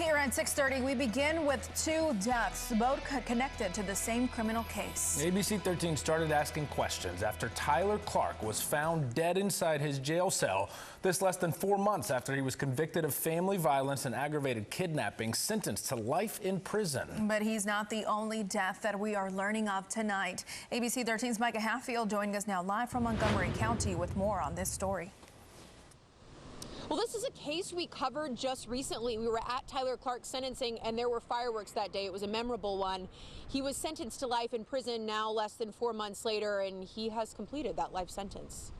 Here at 6:30, we begin with two deaths, both connected to the same criminal case. ABC 13 started asking questions after Tyler Clark was found dead inside his jail cell. This less than 4 months after he was convicted of family violence and aggravated kidnapping, sentenced to life in prison. But he's not the only death that we are learning of tonight. ABC 13's Micah Hatfield joining us now live from Montgomery County with more on this story. Well, this is a case we covered just recently. We were at Tyler Clark's sentencing, and there were fireworks that day. It was a memorable one. He was sentenced to life in prison now less than 4 months later, and he has completed that life sentence.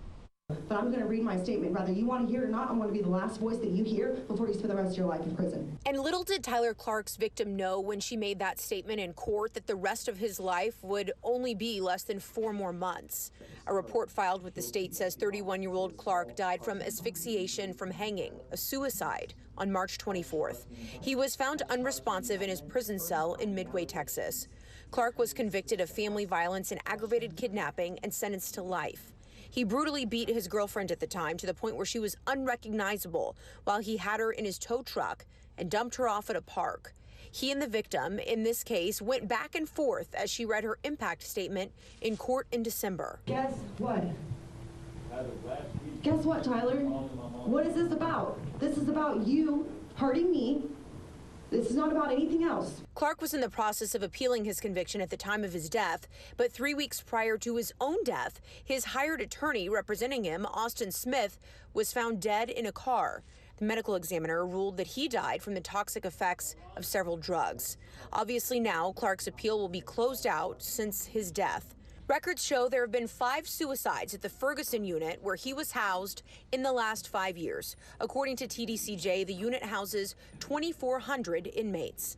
But I'm going to read my statement. Whether you want to hear it or not, I'm going to be the last voice that you hear before you spend the rest of your life in prison. And little did Tyler Clark's victim know when she made that statement in court that the rest of his life would only be less than 4 more months. A report filed with the state says 31-year-old Clark died from asphyxiation from hanging, a suicide, on March 24th. He was found unresponsive in his prison cell in Midway, Texas. Clark was convicted of family violence and aggravated kidnapping and sentenced to life. He brutally beat his girlfriend at the time to the point where she was unrecognizable while he had her in his tow truck and dumped her off at a park. He and the victim, in this case, went back and forth as she read her impact statement in court in December. Guess what? Guess what, Tyler? What is this about? This is about you hurting me. This is not about anything else. Clark was in the process of appealing his conviction at the time of his death, but 3 weeks prior to his own death, his hired attorney representing him, Austin Smith, was found dead in a car. The medical examiner ruled that he died from the toxic effects of several drugs. Obviously now, Clark's appeal will be closed out since his death. Records show there have been 5 suicides at the Ferguson unit where he was housed in the last 5 years. According to TDCJ, the unit houses 2,400 inmates.